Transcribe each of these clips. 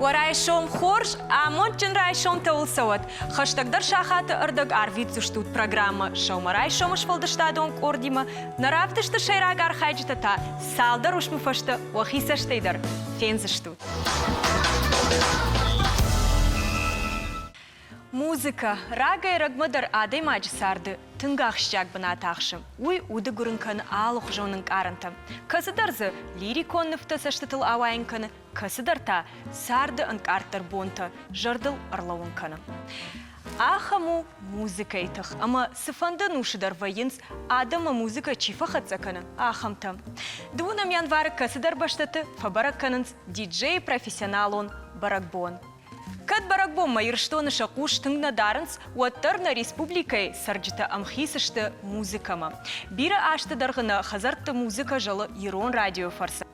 ورای شوم خورش آمون جن رای شوم تول سوت خشتک در شاخات اردگ آروید زشتود پروگرام شوم رای شومش فلدشتادون کوردیم نرافتش در شیراگر خیجت تا سال در وش مفشت و خیسش تیدر فینزشتود موسیقى راجع رقم در عادي ماج سرد تنگاخشجاك بناتاخشم وي ود گورنكن آلوخ جونن كارنتا كسدرز ليريكون نفتسشتل آواينكن كسدرتا سرد انكارتر بونتا جردل ارلوونكن آخمو موسيقى يتخ اما سفند نوشدر وينز آدم موسيقى چيفا خدزكن آخمتا دونم ينوار كسدر بشتت فبركننز دي جي профессионалон баракбон Кад баракбом майырштоны шакуш тыңна дарынс, уаттарна республикай сарджита амхисышты музыкама. Бира ашты дарғына хазарты музыка жалы Ирон радио фарса.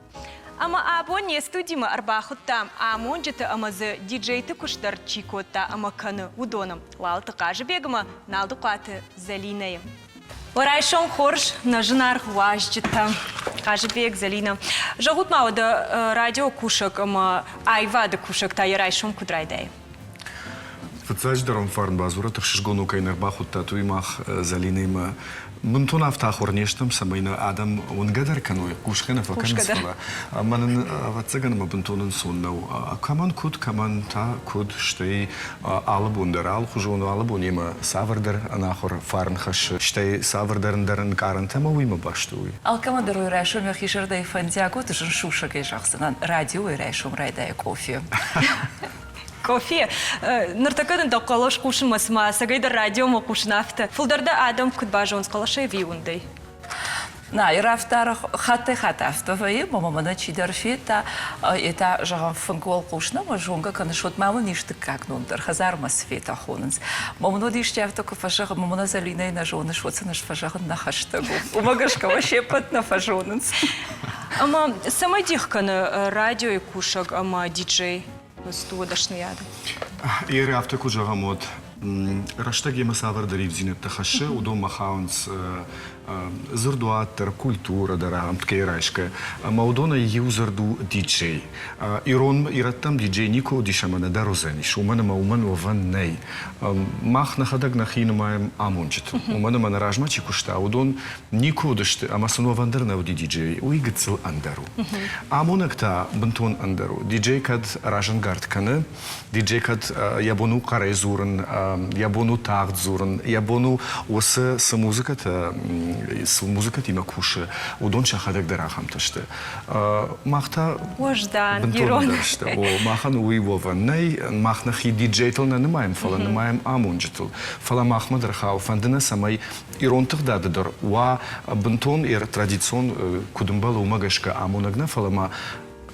Ама абоне студима арбахуттам, амон жыты амазы диджейты куштар чикотта амаканы удоным. Лалты қажы бегіма налды қаты Залинайым. Орайшон хорш на жынар важжыта. Кажебек, Залина. Жагут мауда радио кушак, ама айвада кушак та ярайшом кудрайдай. Фацаж даром фарн базура, так шишгону кайнер бахут тату имах Залина има. Мунтон автахор нештам самайна адам унгадер каной кушхена факанцала. Манн вацаган ма бунтонен соннау. Каман та куд штей албундер ал хужону албунима савардер анахор фарн хаш штей савардерн дерн карантема уима баштуи. Алкама дерой райшом я хишердай фантиаго ты жен шушак и жахсанан радио и райшом райдай кофе. Кофе. Нартакадын да калаш кушмас ма сагайда радио ма кушнафта. Фулдарда адам кудбажон скалашай виундай. На, и рафтар хатафтовые, мама чидерфита, это жаган фангол кушна, мажунга, канашот мама ништы как нундер, хазарма света хоненс. Мама нудишьте автока фажага, мама Залина и на жона швоца наш фажаган на хаштагу. Умагашка вообще пот на фажоненс. Ама сама дихкана радио и кушак, ама диджей. Студашный яд. Ире автоку жагамот. Раштаги масавар дарив зинет тахаше, удом махаунс зурдуатер культура дарам ткейрашка. Маудона юзерду диджей. Ирон ираттам диджей нико дишамана дарозениш. Умана мауман ован ней. Мах нахадаг нахина маем амончит. Умана манаражма чикушта. Удон нико даште амасуно вандерна уди диджей. Уигцел андару. Амонакта бентон андару. Диджей кад ражангард кане. Диджей кад ябону карезурен. Ябону тагдзурен. Ябону осе с музыката има куше. Удон шахадак дарахам таште. Махта Ождан, Ирон. Махан уивова. Ней махнахи диджейтл на немаем фала, немаем амунджетл. Фала махма дархау фандена самай Ирон тагдададор. Уа бентон ир традицион кудумбала умагашка амунагна фалама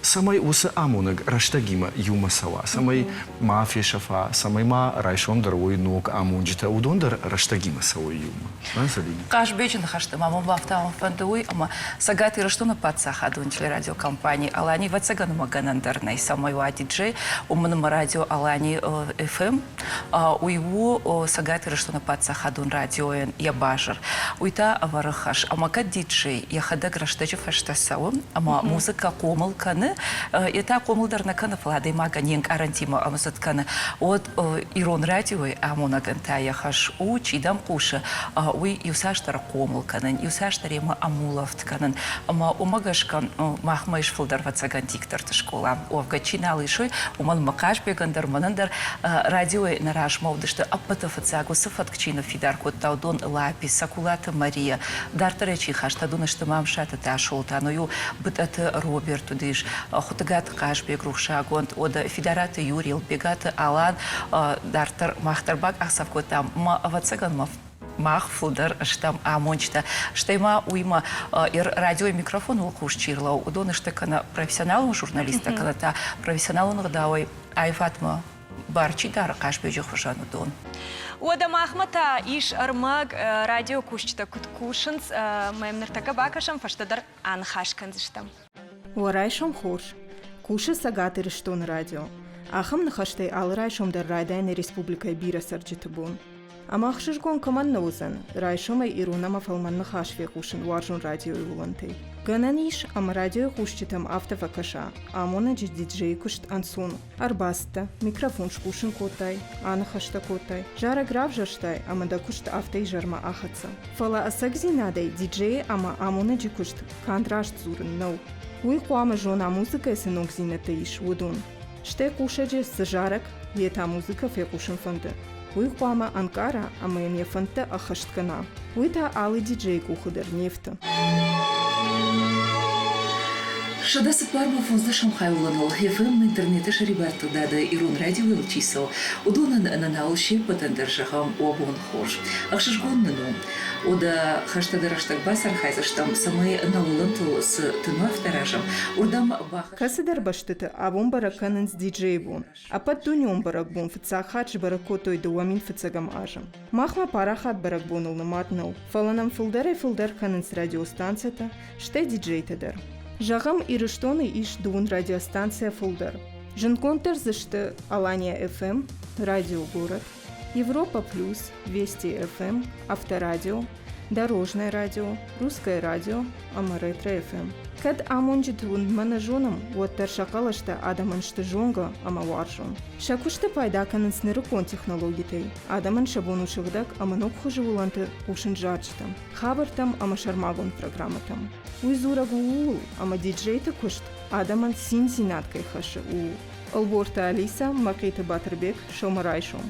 самай усе амунаг раштагима юма сава. Самай мафия шафа, самай ма райшом дарой ног амунджита удондар раштагима сава юма. Каш бечен хашты маму вафтам фандуй, ама сагати раштона пацаха дунчли радиокомпании Алани вацаган маганандарнай самай ва диджей умным радио Алани FM у его сагати раштона пацаха дун радио я бажар. Уйта аварахаш ама ка диджей я хадаг раштачу фаштасау ама музыка комалканы это комылдарна каны фладай маганинг арантима амсатканы от Ирон радио амонагента я хаш у чидам куша уй юсаштар комылканын юсаштар ема амулавтканын ама умагашкан махмайш фулдар вацаган диктор школа овгачина лишой уман макаш бегандар манандар радио нараш мовдышты аппата фацагу сафаткчина фидар кот таудон лапи сакулата Мария дартаречи хаштадуна что мамшата та шолтаною бытат Роберту диш Хутагат Кашбек Рухшагонт, ода Федераты Юрил, Бегаты Алан, Дартер Махтарбак, Ахсавкотам, Вацаган Мах Фулдер, Штам Амончта, Штайма Уйма, Ир радио и микрофон Улкушчирла, Удоны Штекана профессионалом журналиста, когда та профессионалом Радауи, Айфатма Барчи Дар Кашбек Хушан Удон. Ода Махмата иш армаг радио кушчта куткушенс, моим нартака бакашам фаштадар анхашканзиштам. Орайшом хорш. Куше сагаты рештон радио. Ахам нахаштай ал райшом дар райдайны республикай бира сарджитыбун. Ама хшишгон команднозан, райшома ирунама фалман нахашве хушин варжун радио уланты. Гананиш ам радио хушчитам автовакаша, амона диджей кушт ансун. Арбаста, микрофон шкушин котай, анахашта котай. Жара гравжаштай, амада кушт автой жарма ахаца. Фала асагзинадей диджей ама амона кушт кандраш зурн нау. Уй куама жона музыка синокзината иш удун. Ште кушаджи сжарак, ета музыка фекушин фонды. Уй куама Анкара, ама мне фонте ахашткана. Уй та алы диджей кухудер нефта. Шадасы парма фонзда шамхайланул ХФМ интернете шарибарту дада ирун радио илчисо. Удунан нанаулши патендершахам обон хош. Ахшишгоннану. Ода хаштадараштак басар хайзаштам самай наулантул с тынуав таражам. Урдам бах. Касыдар баштыты абон бараканын с диджей бун. А под дуньон барак бун фыца хадж баракотой дуамин фыцагам ажам. Махма парахат барак бунул наматнул. Фаланам фулдар канын с радиостанцията, ште диджей тедер. Жагам ирыштоны иш дун радиостанция фулдар. Жинконтер зашты Алания ФМ, Радио Город, Европа Плюс, Вести ФМ, Авторадио, Дорожное радио, Русское радио, Амаретро ФМ. Кад амонджит вундмана жонам, уаттар шакалашта адаман штыжонга амаваржон. Шакушта пайдаканын снырыкон технологией, адаман шабону шыгдак аманок хожевуланты ушын жарчтам. Хабартам ама шармагон программатам. Уйзурагу уул, ама диджейты кушт, адаман син-синаткай хашы уул. Алборта Алиса, Макейта Батырбек, Шомарайшом.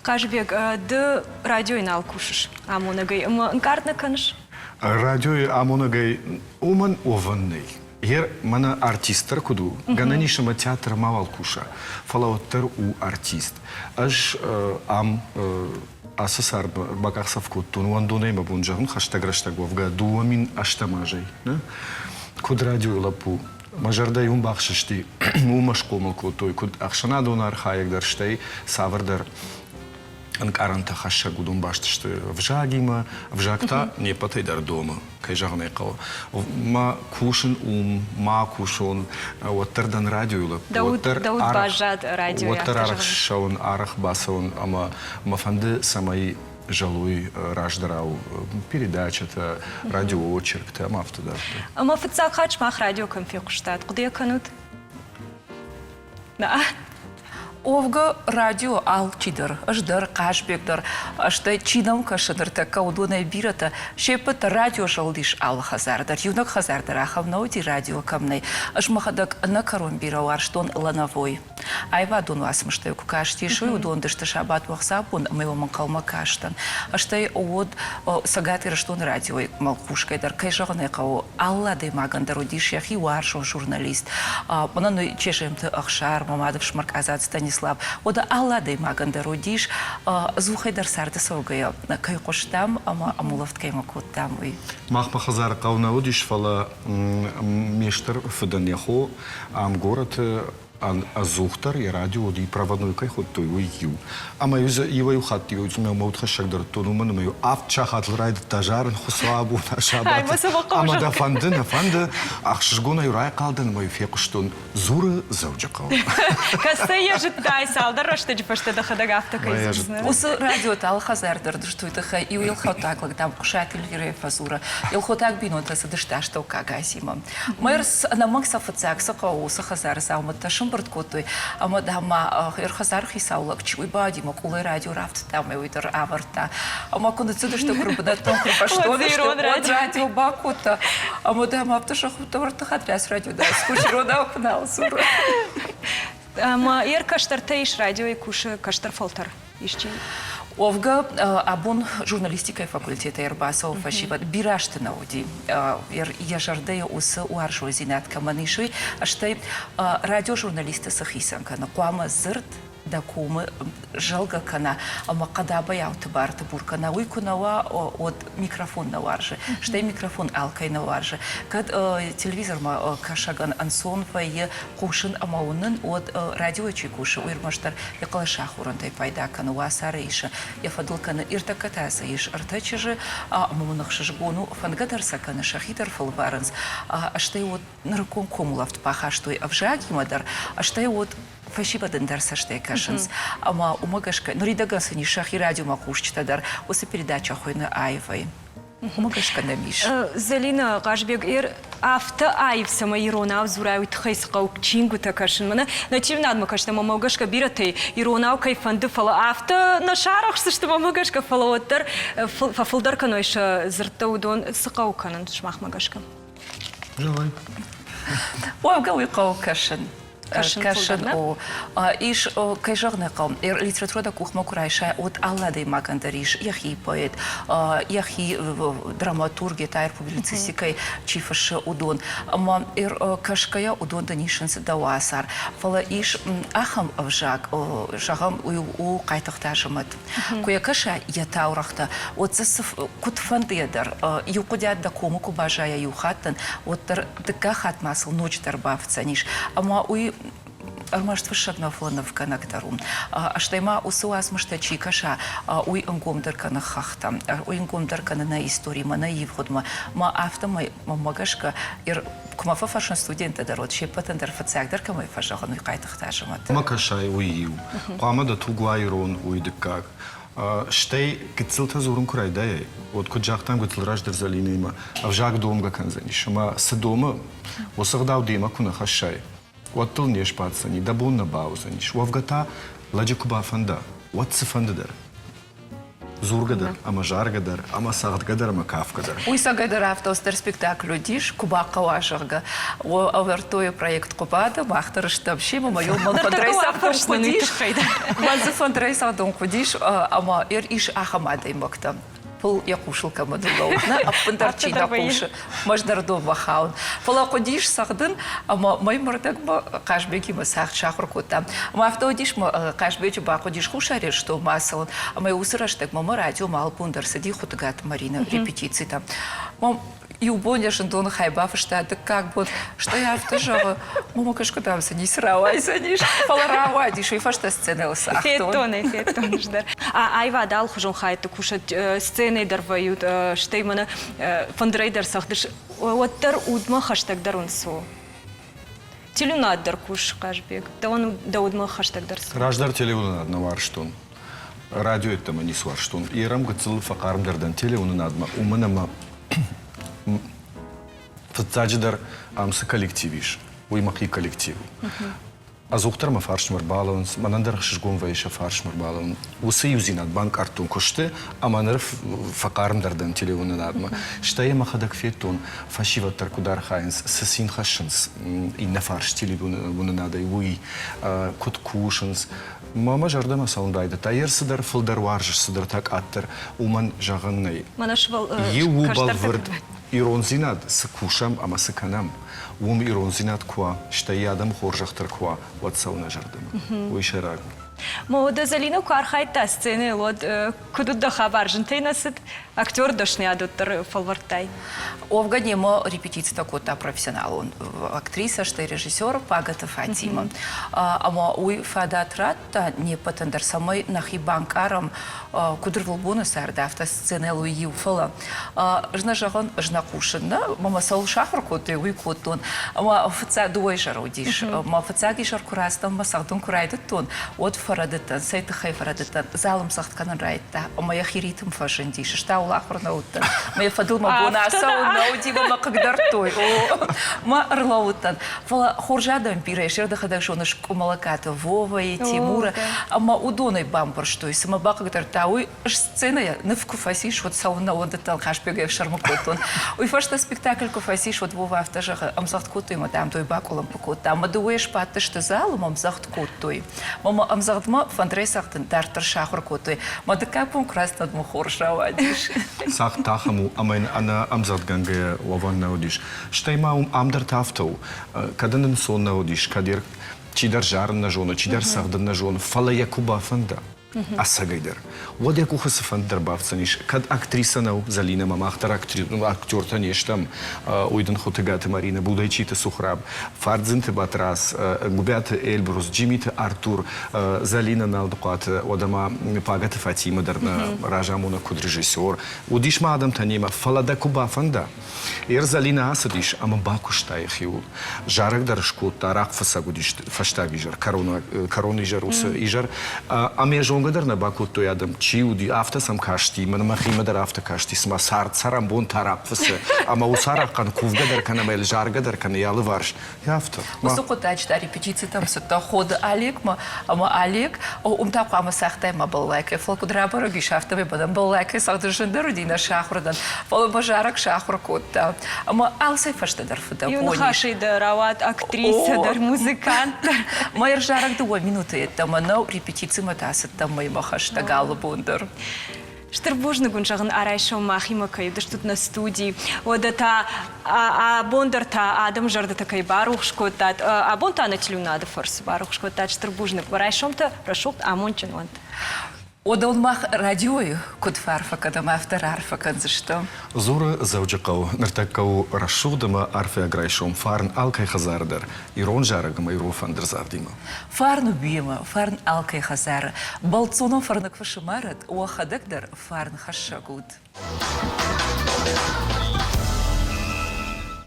Кажбек, ды радио инал кушаш, амонагай, нкартна каныш? Радио амонагай уман ованный. Ер мана артистер куду, гананишама театр мавал куша, фалауттер у артист. Аж ам асасар бакахсав куттун, уандунайма бунжагун, хаштаграштаг вовга, дуамин аштамажай. Куд радио лапу. Мажардай бахшишти, умашкомал кутой, куд ахшанадунар хаягдар штай, савардар. Анкаранта хаша гудун баштышты в жагима, в жагта не потайдар дома, кай жагнай кау. Ма кушин ма кушон, уаттардан радиола. Дауд бажад радио. Уаттар арах шаун, арах басаун, ама мафанды самай жалуй раждарау передачата, радиоочерк, ама автодар. Ама фыцак хач мах радио конфек штат, куда канут? Да. Овга радио ал чидер, ждер кашбекдер, аштай чинам кашадер та каудуна бирата, шепет радио жалдиш ал хазардар, юнак хазардар ахавнауди радио камней, аш махадак на карон бирауар штон лановой. Айва дун васмыштай кукашти шой удон дышты шабат вахсапун, моего манкалма каштан. Аштай од сагатыр штон радио малкушкайдар, кайжагнай кау алла дей магандар удиш яхи варшо журналист. Понану чешемты ахшар, мамадов шмарк азад Станислав. Ода алладай магандар удиш, зухайдар сарды саугая, кай коштам, ама амулафт кайма коттам. Махма хазар кауна удиш фала мештер фыданьяхо, ам город азухтар и радио и проводной кайхот той уйю. Ама юза его хат юз мел мод хашагдар тонуман мел авчахат райд тажарн хусабу нашабат. Ама да фандын фанды ахшгона юрай калдан мой фекуштон зуры заучакал. Кастая життай салдар что дипашта да хадагавта кайзус. Ус радио тал хазардар что это хай и ил хотак там кушатель вире фазура. Ил хотак бинота садышта что кагасима. Мэрс на макса фацак сакаус хазар сауматашым Бърткотой, ама дама хазар хисаулак, чуй бади, макулай радио рафт там уидър аварта, ама кондицидър ще грубнат том хрупащо, ще от радио бакота, ама дама апташах таварта хатряс радио да, скучи рода окнал сура. Ама ер каштартейш радио и куша каштар фолтар, ищи. Овга абон журналистика факультета Ербасов фашиват бирашты науди. Я жардея усы уаржу зинат каманишуй, а что радиожурналисты сахисанка на куама зырт да кумы жалга кана, ама кадаба яуты барты буркана уйкунава от микрофон на варже, что микрофон алкай на варже. Кад телевизор ма кашаган ансон фае кушин амаунын от радио чекуши уйрмаштар якалашах урантай пайда кана уасарейша. Я фадылканы иртакатаса еш артачыжы, амамунах шажгону фангадарса кана шахитар фалваранс, а что вот нарком комулавт пахаштой авжаги мадар, а что вот спасибо дендер саште кашинс. Ама умагашка, ну ридагасы не шахи радио махушчта дар, осы передача хойна айвай. Умагашка намиш. Залина Гашбек авто айв сама Ирона авзурай утхайс қаук чингу такашын мана. Начивнад макашта мамагашка бирате Ирона кайфанды фала авто на шарахсы что мамагашка фала оттар фафылдар канойша зыртаудон сықауканын шмахмагашка. Давай. Уавгауи қаук кашын. Кашын о иш кайжагны кам литературада кухма курайша от алладай магандариш яхи поэт яхи драматурги тайр публицистикай чифаш удон ама кашкая удон данишинс давасар фала иш ахам авжак жагам у кайтахтажымат куя каша ятаурахта от сыф кутфандедар юкудят да кому кубажая юхаттан оттар дыка хатмасыл ночь дарбавцаниш ама уй армаштва шагна фланов канактарум. Аштайма усуас мыштачи каша уй ингомдар кана хахта, уй ингомдар кана на истории, ма наив ходма, ма автомай магашка ир кумафа фашн студента дарот, шепатандар фацагдар камай фашагану кайтахтажамат. Макашай уйю. Памада тугуайрон уйдыкак. Штей гицилта зурун курайдай. Вот куджахтан гицилраж дерзалинима. Авжак домга канзаниш. Ма садома осагдау дима куна хашай. Оттыл не шпацани, да бунна баузаниш. Уавгата ладжикуба фанда. Уатсы фандадар. Зургадар, ама жаргадар, ама сагдгадар, ама кафгадар. Уй сагадар автостер спектакль диш, куба кавашарга. Овертуе проект кубада, махтар штабши, мама юлман фандрейса ходиш. Мазы фандрейса дом ходиш, ама ир иш ахамада имакта. Пол я кушал камадуловна, а пандарчи на куша, маждардо бахаун. Пола ходиш сахдын, ама мой мордак ба кашбеки ма сахт шахркота. Ама автодиш ма кашбечу ба ходиш кушари, что масал. Ама усраштак мама радио мал пундар сади хутгат Марина репетиции там. Мам и убоняшен дон хайбаф штат, как вот что я автожава, мама кашка там не сравай за ниш, поларавай, диш и фашта сцена сахт. Фетон ждар. А айва дал хожон хайты кушать сцены дарвают, что именно фандрейдер сахдыш. Оттар удма хаштаг дарунсу. Телюнат дар куш кашбек. Да он да удма хаштаг дарсу. Раждар телеунад на варштун. Радио это мы не сварштун. И рам гацил факарм дардан телеунадма. Уманама фацадждар амса коллективиш. Уймахи коллектив. Азуқтар ма фаршмар балон, манандар шишгон вайша фаршмар балон. Усы юзинат банк артун коште, а манар факарм дардан телеунадма. Штая махадак фетон, фашива таркудар хайнс, сасин хашинс, и на фарш телеунада, уй кот кушинс. Мама жардама салындайды. Тайыр сыдар фылдар варжыш сыдар так аттыр, уман жағыннай. Манашвал Ю балвырд иронзинад сыкушам, ама сыканам. Ум иронзинад куа, штай ядам хоржахтар куа, вот сална жардама. Уй шараг. Мода Залина куархайта сцены, вот кудуда хабар жентейнасыт, актер дошный адуттар фалвартай. Овгане мо репетиция такой-то профессионал, он актриса, что режиссер Пагата Фатима. Ама уй фадатратта не патендар самой нахи банкарам кудрвал бонусар дафта сцены луи юфала. Жна жагон жна кушина, мама сал шахрку ты уй котон. Ама фца дуой жарудиш, ма фца гишар курастам масагдун курайдут тон. От фарадытан, сайты хай фарадытан, залым сахт канан райта. Ама я хиритым фашендиш, шта улахрна уттан. Ма фадыл ма бонаса Наудива ма кагдартой. Ма рлаутан. Фала хоржадам пирай, шерда хадашонаш кумалаката Вова и Тимура. Ама удоной бампер что и сама ба кагдартауй сцена я не вкуфасиш вот сауна одатал хашпега в шармакотон. Уй фашта спектакль куфасиш вот Вова автожаха амзахт котой ма там той бакулам покота. Ама дуеш патты что залом амзахт котой. Мама амзахт ма фандрейсахтен дартер шахр котой. Ма декапун краснад ма хоржавадиш. Сахт тахаму амайн ана амзахт ганг Лаван наудиш. Штайма амдар тафтау. Каданын сон наудиш. Кадир чидар жарн на жона, чидар сагдан на жона. Фала якуба фанда. Асагайдер. Вот я кухо сафан дербавцаниш. Кад актриса нау Залина Мамахтар актер таништам уйден хотегаты Марина Будайчита Сухраб. Фардзинте Батрас, Губят Эльбрус, Джимита Артур, Залина Налдукат, Одама Пагата Фатима Дарна Ражамуна Куд режиссер. Удишма Адам Танима Фалада Кубафанда. Эр Залина Асадиш, ама Бакуштайх ю. Жарак Даршку Тарак Фасагудиш Фаштагижар, Коронижар Ижар. Аме жонгадер на Баку той адам чиуди афта сам кашти, мана махима дар афта кашти, сма сарам бон тарап фасе, ама усарах кан кувгадер кан амел жаргадер кан ялы варш. Яфта. Усукутач да репетиции там сюда хода Алик, ама Алик, так ама сахтай ма был лайк, фолкудрабару гишафтами бадам был лайк, сахдушендеру дина шахрадан, фолба жарак шахракутта, ама алсай фаштадар фуда. Юнхаши дар ават актриса дар музыкант. Майер жарак 2 минуты, это мано репетиции матасет там моего хаштагала бундер. Штырбужны гуншагын арайшо махима кайдыш тут на студии. Ода та бондер та адам жарда такай барух шкотат. Бонта на телюнада форс барух шкотат штырбужны. Арайшом-то рашут амончен онт. Ода он мах радиою куд фарфака да мафтар арфака за что? Зора завджакау нартакау рашудама арфе аграйшом фарн алкай хазардер. Ирон жарагама иро фандер зардима. Фарну бима, фарн алкай хазара. Балцоном фарнак фашимарат, уахадакдар фарн хашагуд.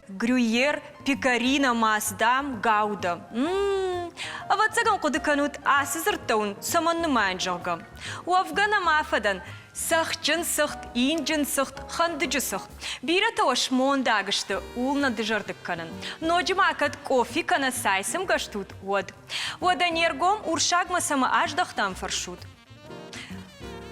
Грюйер, пикарина, маздам, гауда. А вот цагам куды канут асызыртаун саманны манжалга. У Афгана мафадан сахчын сахт, инжын сахт, хандыжы сахт. Бирата ош мондагышты улна дыжардык канын. Ноджима акад кофе кана сайсым гаштут уад. Уада нергом уршагмасама аждахтам фаршут.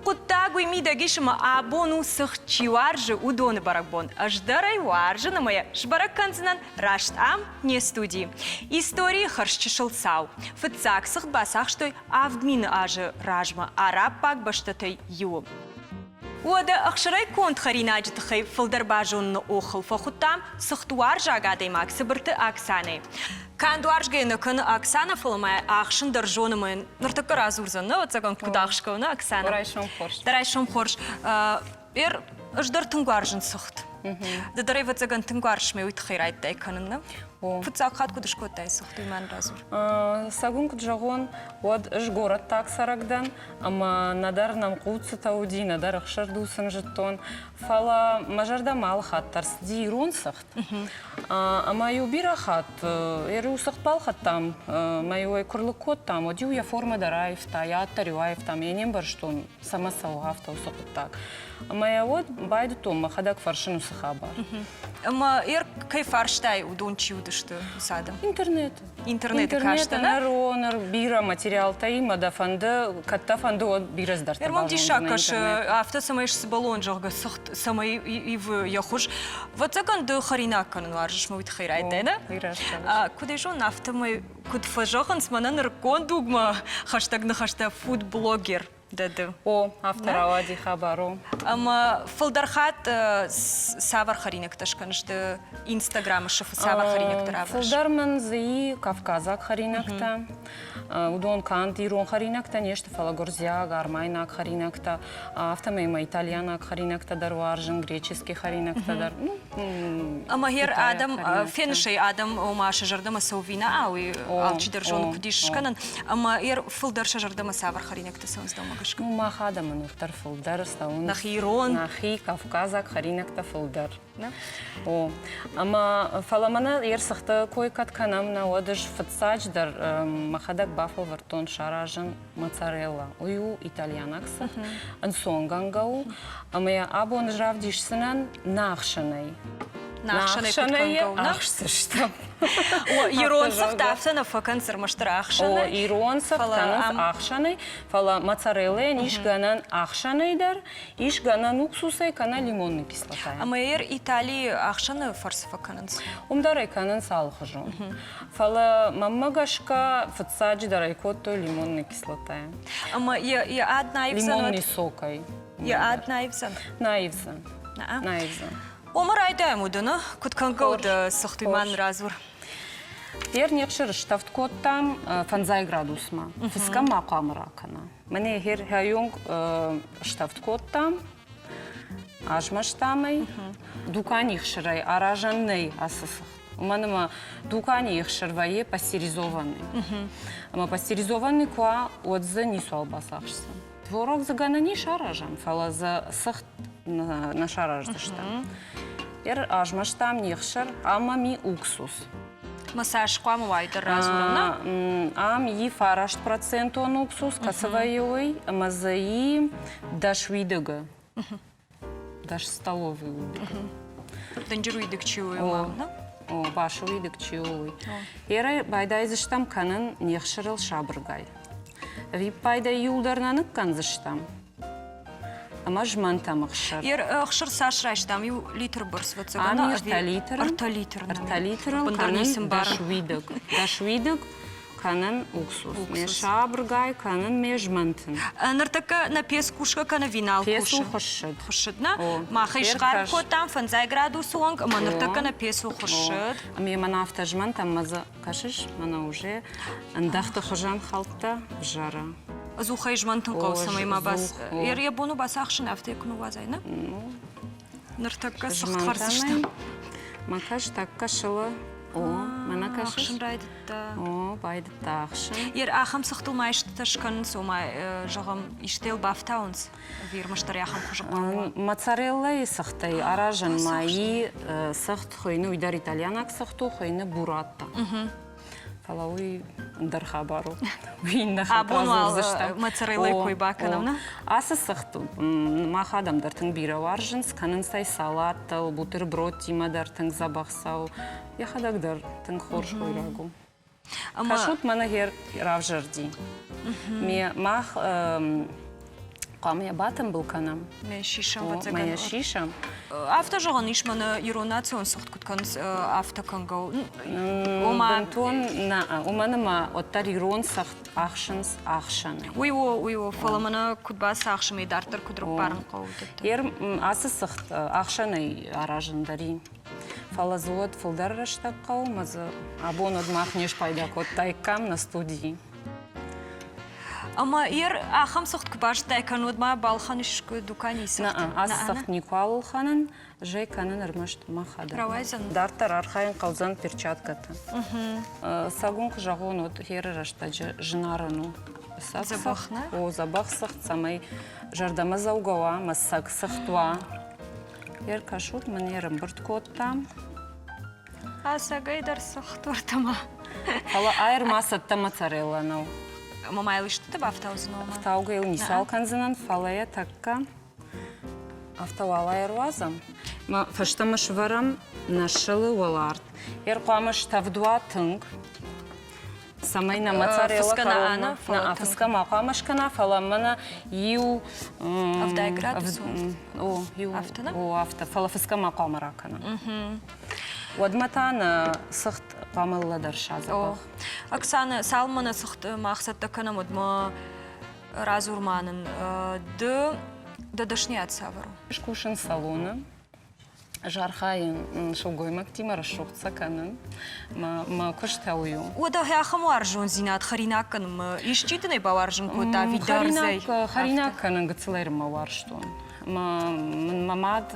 Куттагу имида гишма абону сахчи варжы удоны баракбон. Аждарай варжы на моя шбаракканцынан раштам не студии. Истории харшчышыл сау. Фыцак сахт басах штой авдмины ажы ражма араб пак баштатай ю. Уада ахшарай конт харинажы тхай фалдарбажонны охыл фахуттам сахтуар жагадой максыбырты Оксаны. Кандуаржгайны күні Оксана фылымай ақшын даржонымын. Нұртықы разурзаны, отсаган күдақшқауны Оксана. Дарайшым хорш. Ер ұждар түнгуаржын сұқты. Дарай отсаган түнгуаршме үйтқирайттай күнінні. Фыцақ қат күдішкоттай сұқты иман разур. Сагун куджагон от иш город так сарагдан, ама надар нам куцы тауди, надар ахшарду санжетон. Фала мажарда мал хат тарсди ирон сахт. Ама юбира хат, ери усахт пал хат там, маю курлыкот там, одю я форма дараевта, я аттарюаевта, я нем барштон, сама саугавта усахт так. Ама я вот байду том, махадак фаршину сахабар. Ама ер кай фарштай удончи удышты садам? Интернет. Интернет каштана? Интернет, наронар, бира материал таима, да фанды, катта фанды от бира сдарта. Ермам дишакаш, авто самайш с баллон жолга сахт, самай ив яхуш. Вот цаганды харинак канын варжыш мовит хайрайтайна? Кудай жон авто май куд фажахан сманан ркон дугма хаштагны хашта фуд-блогер. Дады. О, авторавади хабару. Ама фылдархат савар харинак ташканышты Инстаграм шыфы савар харинак тараваш. Фылдарман зии Кавказак харинакта, удон кант ирон харинакта, нешты фалагорзяг, армайнак харинакта, автомейма итальянак харинакта дарваржын, греческий харинакта дар. Ама хер адам, феншей адам ома шажардама саувина, ауи алчи даржон кудишканан, ама ер фылдар шажардама савар харинакта сауздама. Ну, махада мануфтар фылдар стаун. Нахи ирон. Нахи Кавказак харинакта фылдар. О, ама фаламана ерсахта кой катканам на одыш фыцачдар махадак бафл вартон шаражын моцарелла. Ою итальянакса. Ансонгангау. Ама я абон жравдишсынан нахшанай. Нахшанай ахшсыштам. О, иронсов тафсана факансыр маштыр ахшанай. О, иронсов таныс ахшанай. Фала моцарелла ниш ганан ахшанайдар, иш ганан уксусай кана лимонный кислота. Ама ер Италии ахшаны фарсы факананс. Умдарай канан салхажон. Фала маммагашка фацаджи дарай котто лимонный кислота. Ама я одна ивзан. Лимонный сокай. Я одна ивзан. Наивзан. Наивзан. Омар айдаем удана, куткангауд сахтуйман разур. Ер нехшер штафт коттам фанзай градусма. Фиска мақамракана. Мене хер хайонг штафт коттам ажмаштамай дукан ихширай аражанный асысых. У мене дукан ихширвае пастеризованный. Ама пастеризованный куа отзы не суалбасахшса. Творог загана не шаражам, фала за сахт на шараждышта. Ер ажмаштам нехшир, ама ми уксус. Масаж қуамы вайды разурана? Ам и фарашт процентон уксус, касавайой, мазаи даш видыга. Даш столовый убег. Дынжыру идік чуы мамна? О, башу видык чуй. Ерай байдайзыштам канын нехшырыл шабыргай. Вип пайда юлдарнанып канзыштам. Ама жмантам ықшыр. Ер ықшыр сашырайштам, ю литр бұрс ватсагана? Ам ерталитрын. Ерталитрын канын даш видык. Даш видык канын уксус. Ме шабыргай канын ме жмантын. Ныртака на пес кушка кана винал кушы. Песу хышыд. Хышыдна? Махай шқар котам фанзай градусу онг, ама ныртака на песу хышыд. Ме мана авта жмантам маза кашыш, мана уже андахты хыжан халта жара. Зухай жмантын қаусамай ма бас. Ер ебону бас ақшын авта екіну вазайна? Ныртака сыққарсыштам. Макаш такка шылы. О, мана кашыш. Ақшын райдытта. О, байды тақшын. Ер ахам сықтылма іштіташқын сома жағым іштел бафтаунс. Вирмаштар яхам құжықпан. Моцарелла и сықтай аражын майы сықт хойны уйдар итальянак сықту хойны буратта. Фалауи дарха бару. Абону ал моцарелла кой баканамна? Асы сықту. Махадам дартың бира варжын, сканын сай салаттыл, бутерброд тима дартың забақсау. Яхадак дартың хорш ойрагу. Кашут мана хер равжарди. Ме мах қамя батым был канам. Ме шишам Ме ватсаган. шишам. Авто жағын ишманы иронацион сықт күткан авто кангау. Ома... Уманыма оттар ирон сақт ақшынс ақшаны. Уйо, фаламана күтбасы ақшымай дартыр күдіріп барын қауыдыпты. Ер асы сақт ақшаны аражындарин. Фалазуот фылдар раштақ қау, мазы абонод махнеш пайда коттайкам на студии. Ама ер ахам сықт күбаш тайканудма балхан ішкі дукани сықт. Асы сақт никуал ханын, жай канын ырмашт махада. Равайзан. Дартар архайын қалзан перчаткаты. Сагун қыжағын от хері рашта жынарыну. Забахна? О, забах сақт самай жардама заугауа, масақ сақтуа. Ер кашут манерым бірт коттам. Асагайдар сықт ортама. Ала айырмасатта моцарелланау. Мамайлы ішті бафтаузын ома? Автауға ел нисал канзынан фалая такка. Автауал айыруазам. Фаштамыш варам нашылы олард. Ер қуамыш тавдуа тынг. Самай на моцарелла коровна. Фыска мақуамыш кана фаламына ю... Авдай градусу? О, ю... Автана? О, авта. Фала фыска мақуамыра кана. Одматана сықт қамылла дарша забақ. Оксана, салмана сықт мақсатта канам одма разурманын. Дадашни атсавару. Шкушын салоны. Жархайын шылгоймак тимара шоқца канын. Ма күштаую. Ода хяхам варжон зинат харинакканым. Ишчитыны баваржын кота видарзай. Харинак канын гыцылайрыма варштон. Мамад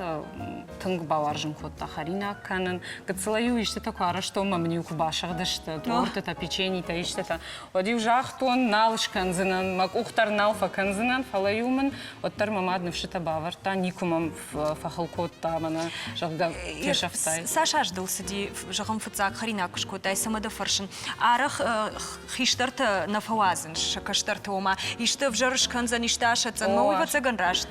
тынг баваржын кота харинак канын. Гыцылаю иштета куара, что мамнюк башагдышты. Тортыта, печеньта иштета. Оди ужахтон налыш канзынан, мак ухтар налфа канзынан фалаюмын. Оттар мамад навшита баварта, никумам фахал кота, мана жағга тешафтай. Саша аждыл сиди жағым фыцак харинак шкота, айсамада фаршын. Арах хиштарты нафауазын, шакаштарты ома. Ишты в жарыш канзан ишты ашатсан. Мауи вацаган рашт,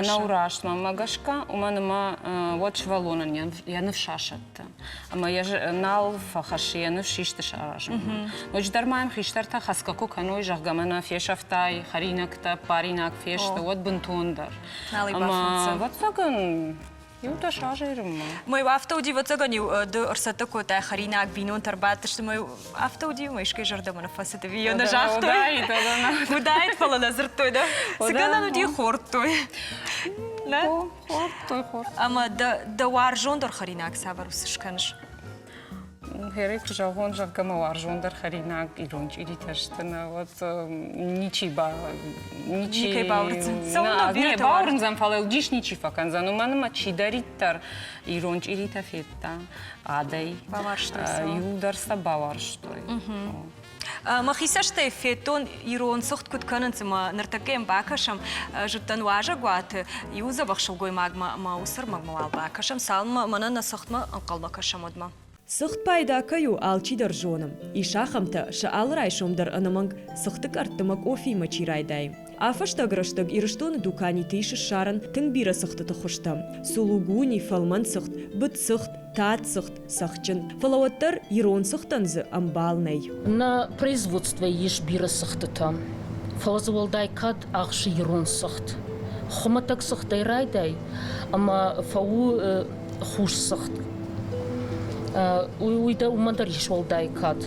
Наураш, магашка, у мене вот швалонан, я не вшашатта. Ама я нал фахаши, я не вшиште шаражм. Ноч дармаем хиштарта хаскаку каной жахгамана фешафтай, харинакта, паринак фешта, вот бунтондар. Ама вот цаган, юта шажирма. Мой автоуди вацаганил до орсата кота харинак бинон тарбата, что мой автоуди мышкой жардамана фасата виё на жахтой. Удает фала назртой, да? Сыганан уди хортой. Хортой. Ама да варжондар харинак саварус шканш. Херик жагон жагама варжондар харинак иронч ириташтана вот ничи ба Никай баурцын. Не баурын замфалел диш ничи факанзан. Но маныма чидариттар иронч ирита фетта адай. Баварштой. Юлдарса баварштой. Махисаштай фетон ирон сохт кут канцма нартакем бакашам жуттан важа гуат юза бахшылгой магма усыр магмал бакашам салма манана сохтма анкалбакашам одма. Сыхт пайда каю алчидар жоным. Ишахамта шаал райшомдар анаманг сыхтык арттымак офима чирайдай. Афаштаг раштаг ирыштон дукани тейші шарын тың бира сыхты тұхыштам. Сулугуни фалман сыхт, быт сыхт, тат сыхт, сахчын. Фалаваттар ирон сыхтанзы амбалнай. На производстве еш бира сыхтытам. Фалазывалдай кад ақшы ирон сыхт. Хуматак сыхтай райдай, ама фау хуш сыхт. Уйда умадар ешвалдай кад.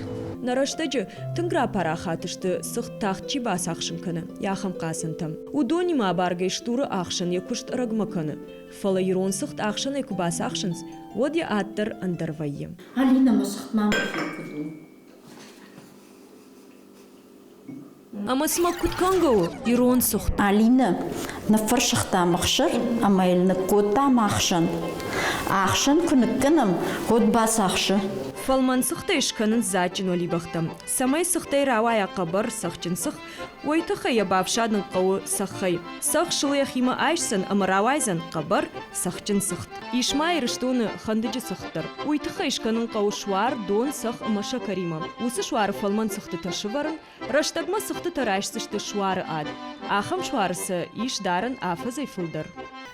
Нараштаджы тыңгра парахатышты сыхт тахчи бас ақшын кыны, яхам қасынтам. Удони ма баргай штуры ақшын екушт рагма кыны. Фала ирон сыхт ақшын еку бас ақшынс, води аттар андарвайым. Алина масахтмам куду. Ама сма куткангау ирон сыхт. Алина на фаршахта махшыр, ама елна кота махшын. Ақшын күніккінім, код бас ақшы. Фалман сыхта ишканын зачин олибахтам. Самай сыхтай равая қабар сахчин сых, ойты я бавшадын қауы сахай. Сах шылыя хима айшсан, ама равайзан қабар сахчин сыхт. Ишма ирыштуны хандыджы сыхтар. Ойты ишканын қауы шуар дон сах амаша карима. Усы шуары фалман сыхты ташы барын, раштагма сыхты тарайшсышты шуары ад. Ахам шуарысы иш дарын афазай фылдар.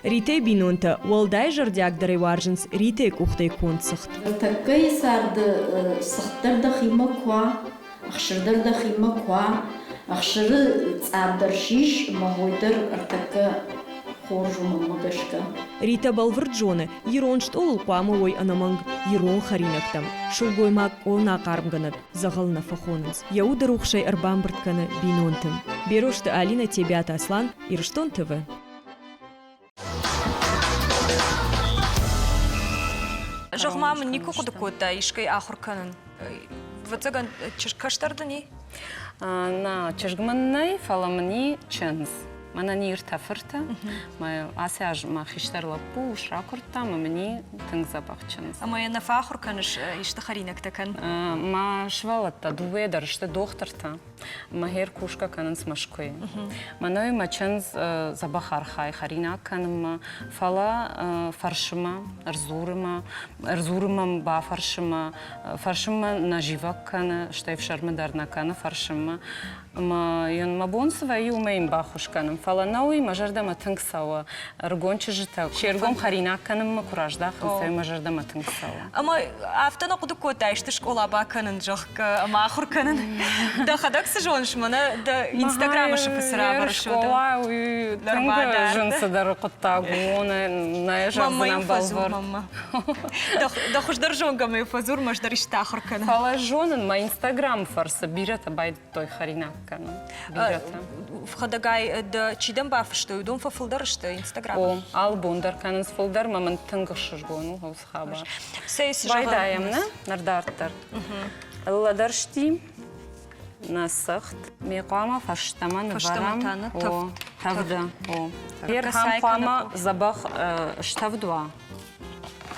Ритей бинонта, уалдай жардягдары варжынс, ритей кухтай кон сыхт. Такай сарды сыхтар да хима ква, ақшырдар да хима ква, ақшыры цабдар шиш, магойдар артака хоржума магашка. Рита балвырджоны, ироншт олыл қуамы ой анаманг, ирон харинактам. Шулгой мак олна қармганат, зағална фахонынс. Яудар ухшай арбамбыртканы бинонтым. Берошты Алина Тебят Аслан, Ирштон ТВ. Жохмам нику кудукота ишкай ахурканын. Вацаган чешкаштарды не? На чешгманнай фаламни ченз. Мана нир тафырта, ма асяж ма хиштарла пу шракурта, ма мни тыңзабақ ченз. Ама я на фахурканыш ишта харинак такан. Ма швалатта дуведар ште дохтарта, ма хер кушка канын смашкой. Маной ма ченз забахар хай харинак каным фала фаршыма, арзурыма ба фаршыма на живак каны, штай в шармадарна каны фаршыма. Ма ян мабонсова и умеем бахушканым. Фала науи мажардама тыңсауа. Ргончы жыта. Шергом харинак каным ма куражда хынсай мажардама тыңсауа. Ама автана кудукота ишта школа баканын жоқка, ама ахурканын. Да хадаксы жоныш мана, да инстаграма шыпысыра барышуды. Школа уй тыңга жынсы дары құтта гуоны на жардынам балвар. Мама. Да хуждар жонга мой фазур маждар ишта ахурканын. Фала жонын ма инстаграм фарса бирата бай той харинак. В Хадагай да чидам бафшты, дом фафылдар шты инстаграм. О, албондар каныз фылдар мамын тыңгышыр гону хауз хаба. Сейсі Байдаямна нардартар. Ладар шти насахт. Меқама фаштаман варам. О, тавда. О. Ер хампама забах штавдва.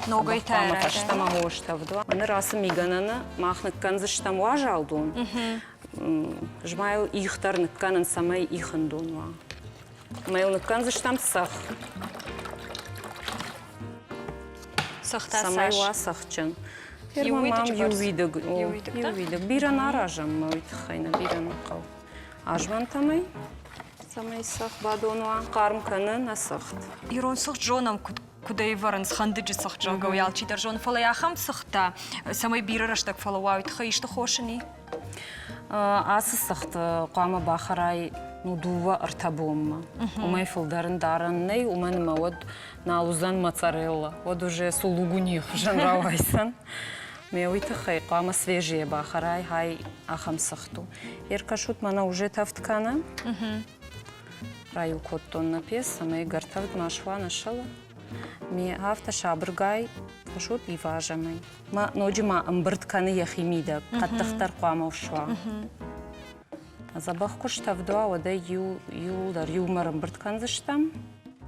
Ногой тайра. Фаштама го штавдва. Аны расы мигананы махнық канзы штам важалдун. Жмайл ихтар ныкканын самай ихын донва. Майл ныккан зыштам сах. Сахта Самай саш. ва сахчын. Ювидаг Ювидаг. Ювидаг, да? Ювидаг. Биран аражам мой тхайна биран қал. Ажман тамай. Самай сах бадонва. Қарм каны на сахт. Ирон сах джонам кудай варан схандыджи сах джага уялчи даржон фала яхам сахта. Самай бирараш фала вауит хаишта хошини. Асы сахт қама бахарай нудува артабомма. Умай фылдарын дараннай, уман мавад налузан моцарелла. Вот уже сулугуних жанравайсан. Меуита хай қама свежие бахарай, хай ахам сахту. Еркашут мана уже тавткана. Раю коттон напес, самай гартавд машва нашала. Ми авто шабргай, кашут и важамай. Ма ноджима амбртканы яхимида, каттахтар қуамаушва. Забах куштавдуа, ода юлдар юмор амбрткан заштам.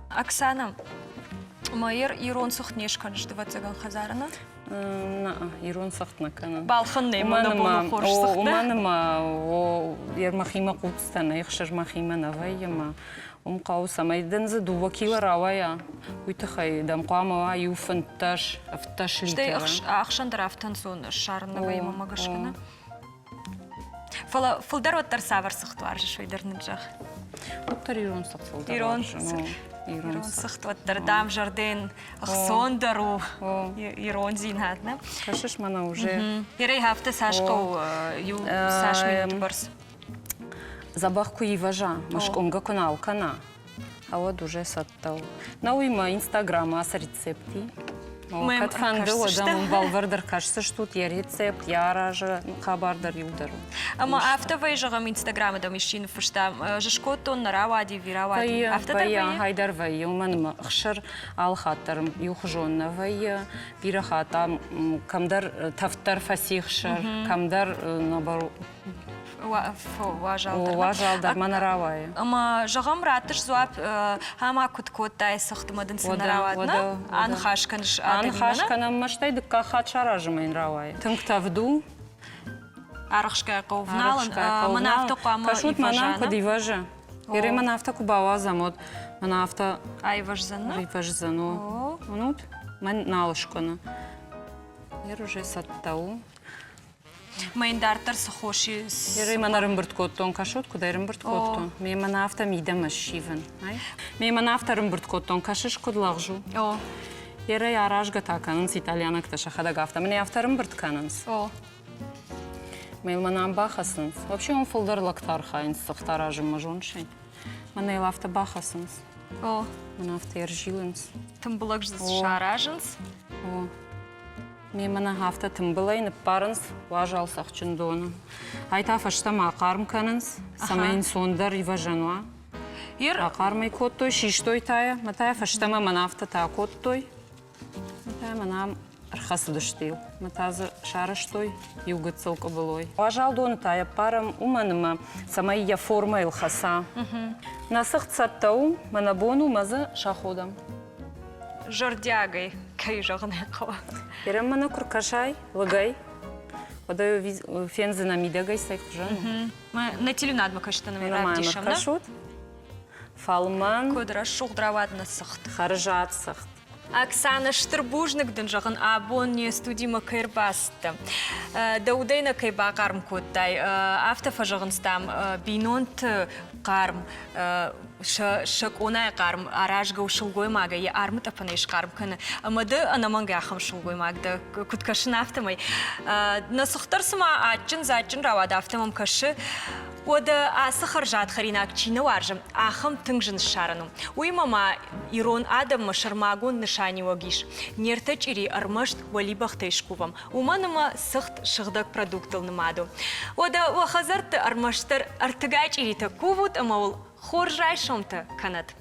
Оксана, майыр ирон сухнешкан ждывацаган хазарына? Ирон сахтнакана. Балхынны мына болу хош сықты? Уманыма, ермахима кутстана, ихшармахима навайяма. Қауса майдынзы дуба кила равая. Уйтахай дамқуамава юфынташ, авташ Штай литера. ақшандар автан сон шарына вайма магашкана. Фылдар оттар савар сықты аржы шойдарны жақ. Оттар ирон сахтылдар. Ирон сықты оттар дам жарден ақсондару ирон зинатны. Кашыш мана уже. Ерей хафты сашқау ю саш минут барс. Забахку и важа, машкомга каналкана. А вот уже саттау. Науима инстаграма ас рецепти. Катфанды одам балвардар кашсы штут я рецепт, я ража хабардар юлдару. Ама автовай жағам инстаграмы да мешчину фыштам. Жашкотон наравади виравади. Вая хайдар вая, уманыма хшар алхаттарым юхжонна вая, пирахата, камдар тафтар фасихшар, камдар набару. Важалдар манаравай. Ама жағам ратыш зуап хама куткоттай сықтымадын сынаравадна. Анхашканыш адымана. Анхашканам маштайды кахат шаражымайн равай. Тыңктавду. Арықшкай қовналын. Манавты қуамы Кашут манавка диважа. Ере манавта кубавазам от манавта айважзаны. айважзану. Онут ман налышкана. Ер уже саттау. Майндартар сахоши. Ере манарым бұрткоттон кашут, кудайрым бұрткоттон. Ме манавта мидам ашиван. Ме манавта рымбұрткоттон кашыш кудлағжу. Ере яражга таканынс итальянак та шахадагафта. Мне авторым бұртканынс. Мейлманам бахасынс. Вообще он фулдар лактар хайнс, сахтаражым мажоншайн. Манейл авто бахасынс. Ман авто ержилынс. Тым бұлақ шаражынс. Мемана авто тымбылайны парынс, важал сахчындоны. Айта фаштам ақарым канынс, самайын сондар и важануа. Ақармай коттой, шиштой тая. Матая фаштама ман авто та коттой. Матая манам архасы дыштил. Матазы шарыштой, югы цылка былой. Важал доны тая парам уманыма самайя форма илхаса. Насых цаттау манабону мазы шаходам. Жордягай, кай жағын қова. Ерем мана куркашай, лагай. Ода фензы на мидагай сайк жан. На телюнадма каштанами равдишам, да? Кашут. Фалман. Кодыра шуғдравадны сықты. Харжат сықты. Оксана Штырбужныкдын жағын абонне студима кайрбасты. Даудайна кай бақарым көттай. Автофа жағынстам бинонт қарым, шық онай қарым, аражға ұшылгой мага, е армы тапанайш қарым күні. Амады анаманға ақым шылгой магды, күткашын автомай. Насықтар сыма атчын, затчын равады автомам кашы. Ода асықыр жатқаринак чины варжым, ахым тыңжын шарыным. Уймама ирон адам шармагон нышани вагиш. Нертач ири армашт валибахтайш кувам. Уманыма сықт шығдак продуктылны маду. Ода уахазарты армаштар артыгач ири та кувут, ама ол хоржай шомты канат.